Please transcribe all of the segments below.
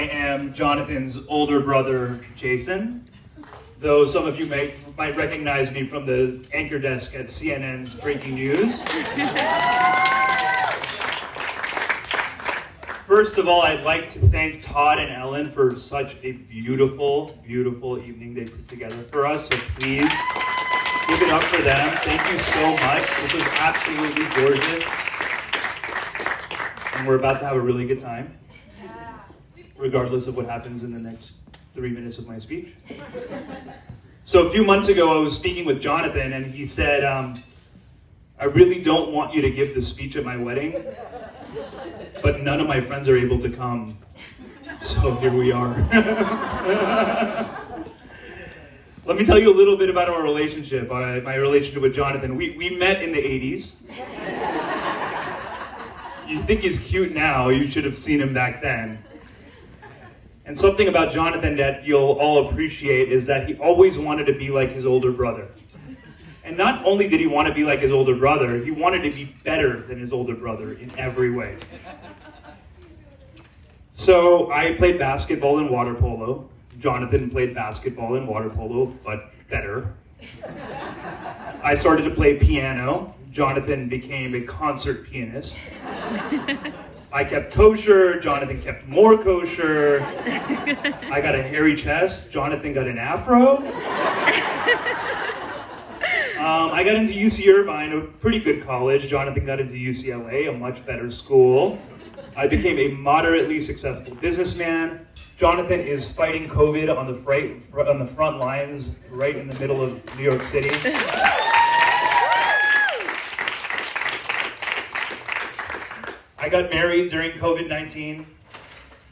I am Jonathan's older brother, Jason, though some of you might recognize me from the anchor desk at CNN's Breaking News. First of all, I'd like to thank Todd and Ellen for such a beautiful, beautiful evening they put together for us, so please give it up for them. Thank you so much. This was absolutely gorgeous. And we're about to have a really good time, regardless of what happens in the next 3 minutes of my speech. So a few months ago, I was speaking with Jonathan, and he said, I really don't want you to give the speech at my wedding, but none of my friends are able to come. So here we are. Let me tell you a little bit about our relationship, my relationship with Jonathan. We met in the 80s. You think he's cute now, you should have seen him back then. And something about Jonathan that you'll all appreciate is that he always wanted to be like his older brother. And not only did he want to be like his older brother, he wanted to be better than his older brother in every way. So I played basketball and water polo. Jonathan played basketball and water polo, but better. I started to play piano. Jonathan became a concert pianist. I kept kosher, Jonathan kept more kosher. I got a hairy chest, Jonathan got an afro. I got into UC Irvine, a pretty good college. Jonathan got into UCLA, a much better school. I became a moderately successful businessman. Jonathan is fighting COVID on the front lines, right in the middle of New York City. I got married during COVID-19.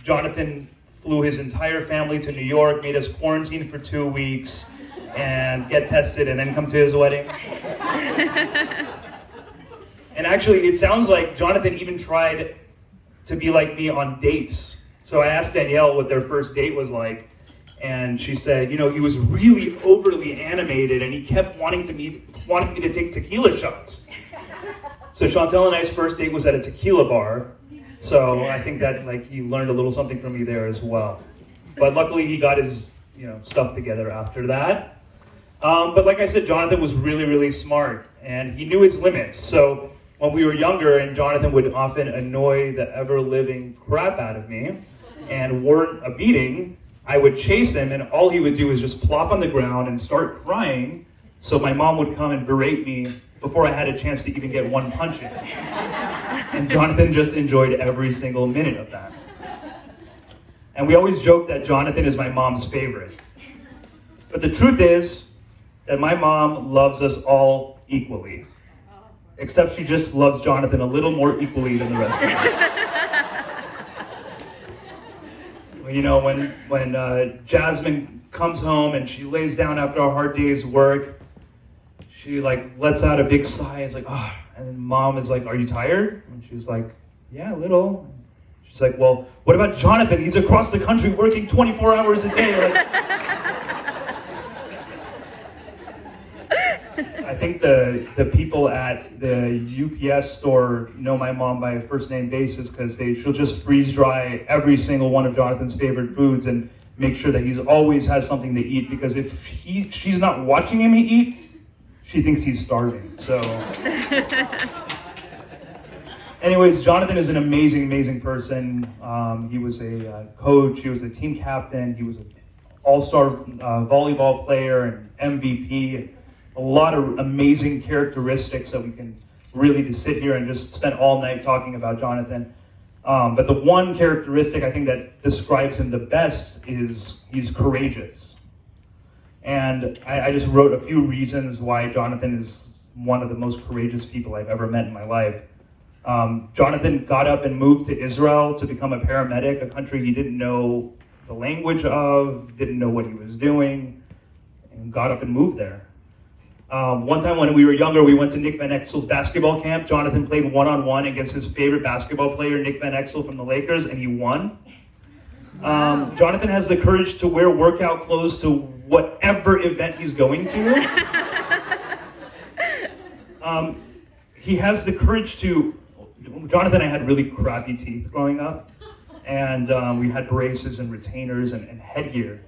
Jonathan flew his entire family to New York, made us quarantine for 2 weeks, and get tested, and then come to his wedding. And actually, it sounds like Jonathan even tried to be like me on dates. So I asked Danielle what their first date was like, and she said, he was really overly animated, and he kept wanting me to take tequila shots. So Chantel and I's first date was at a tequila bar, so I think that he learned a little something from me there as well. But luckily he got his stuff together after that. But like I said, Jonathan was really, really smart, and he knew his limits. So when we were younger, and Jonathan would often annoy the ever-living crap out of me and warrant a beating, I would chase him, and all he would do is just plop on the ground and start crying, so my mom would come and berate me before I had a chance to even get one punch in. And Jonathan just enjoyed every single minute of that. And we always joke that Jonathan is my mom's favorite. But the truth is that my mom loves us all equally. Except she just loves Jonathan a little more equally than the rest of us. When Jasmine comes home and she lays down after a hard day's work, she lets out a big sigh. It's like, oh, and then mom is like, are you tired? And she's like, yeah, a little. She's like, well, what about Jonathan? He's across the country working 24 hours a day. I think the people at the UPS store know my mom by a first name basis because she'll just freeze dry every single one of Jonathan's favorite foods and make sure that he's always has something to eat, because if she's not watching him eat, she thinks he's starving. So anyways, Jonathan is an amazing, amazing person. He was a coach, he was a team captain, he was an all-star volleyball player and MVP. A lot of amazing characteristics that we can really just sit here and just spend all night talking about Jonathan. But the one characteristic I think that describes him the best is he's courageous. And I just wrote a few reasons why Jonathan is one of the most courageous people I've ever met in my life. Jonathan got up and moved to Israel to become a paramedic, a country he didn't know the language of, didn't know what he was doing, and got up and moved there. One time when we were younger, we went to Nick Van Exel's basketball camp. Jonathan played one-on-one against his favorite basketball player, Nick Van Exel from the Lakers, and he won. Jonathan has the courage to wear workout clothes to whatever event he's going to. He has the courage to... Jonathan and I had really crappy teeth growing up, and we had braces and retainers and headgear.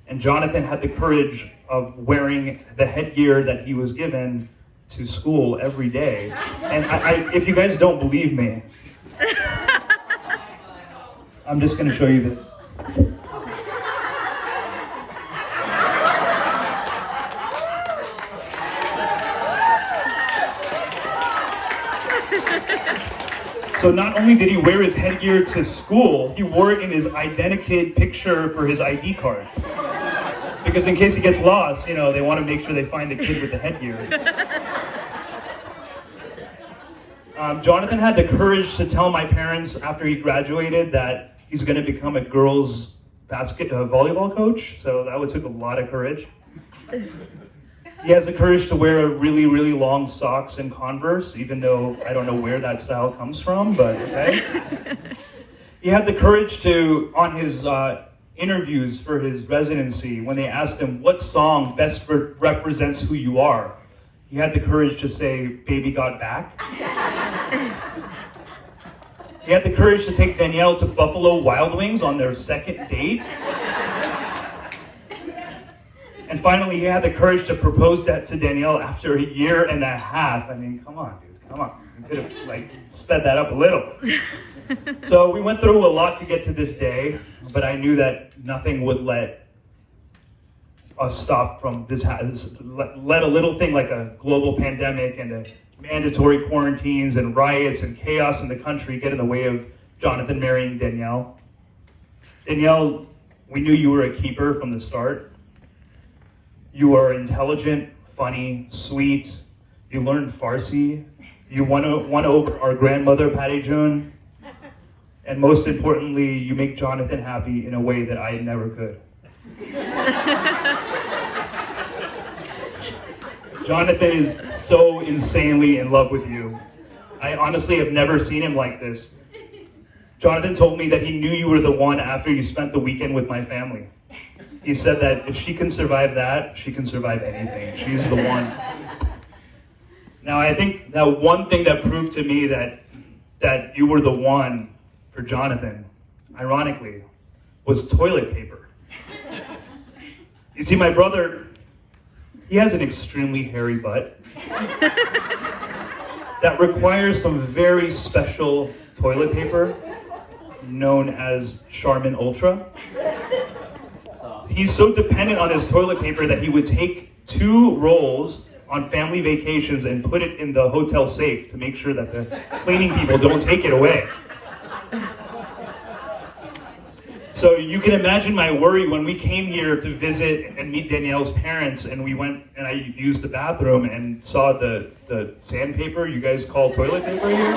And Jonathan had the courage of wearing the headgear that he was given to school every day. And if you guys don't believe me, I'm just going to show you this. So not only did he wear his headgear to school, he wore it in his Identikid picture for his ID card. Because in case he gets lost, they want to make sure they find the kid with the headgear. Jonathan had the courage to tell my parents after he graduated that he's going to become a girls' volleyball coach. So that took a lot of courage. He has the courage to wear really, really long socks and Converse, even though I don't know where that style comes from, but okay. He had the courage to, on his interviews for his residency, when they asked him what song best represents who you are, he had the courage to say, "Baby Got Back." He had the courage to take Danielle to Buffalo Wild Wings on their second date. And finally, he had the courage to propose that to Danielle after a year and a half. I mean, come on, dude, come on. You could have sped that up a little. So we went through a lot to get to this day, but I knew that nothing would let us stop from this. Let a little thing like a global pandemic and mandatory quarantines and riots and chaos in the country get in the way of Jonathan marrying Danielle. Danielle, we knew you were a keeper from the start. You are intelligent, funny, sweet. You learned Farsi. You won over our grandmother, Patty June. And most importantly, you make Jonathan happy in a way that I never could. Jonathan is so insanely in love with you. I honestly have never seen him like this. Jonathan told me that he knew you were the one after you spent the weekend with my family. He said that if she can survive that, she can survive anything. She's the one. Now, I think that one thing that proved to me that you were the one for Jonathan, ironically, was toilet paper. You see, my brother, he has an extremely hairy butt that requires some very special toilet paper known as Charmin Ultra. He's so dependent on his toilet paper that he would take 2 rolls on family vacations and put it in the hotel safe to make sure that the cleaning people don't take it away. So you can imagine my worry when we came here to visit and meet Danielle's parents, and we went and I used the bathroom and saw the sandpaper you guys call toilet paper here.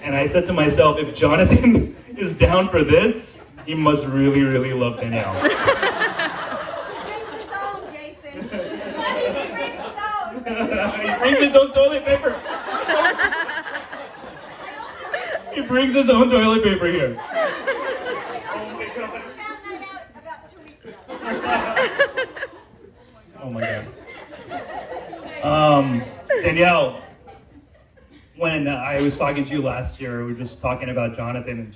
And I said to myself, if Jonathan is down for this, he must really, really love Danielle. He brings his own, Jason. He brings his own toilet paper. He brings his own toilet paper here. Oh my God. I found that out about 2 weeks ago. Oh my God. Danielle, when I was talking to you last year, we were just talking about Jonathan.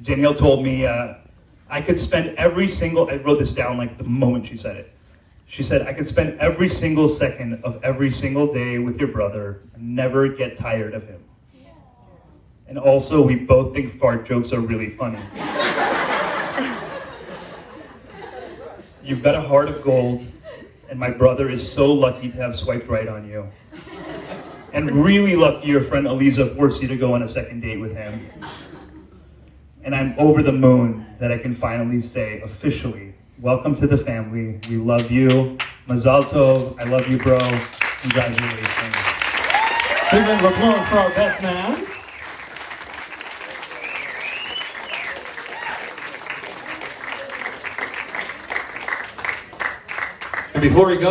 Danielle told me I could spend I wrote this down like the moment she said it. She said, I could spend every single second of every single day with your brother and never get tired of him. And also, we both think fart jokes are really funny. You've got a heart of gold, and my brother is so lucky to have swiped right on you. And really lucky your friend Eliza forced you to go on a second date with him. And I'm over the moon that I can finally say, officially, welcome to the family. We love you. Mazal tov. I love you, bro. Congratulations. Big round of applause for our best man. And before he goes,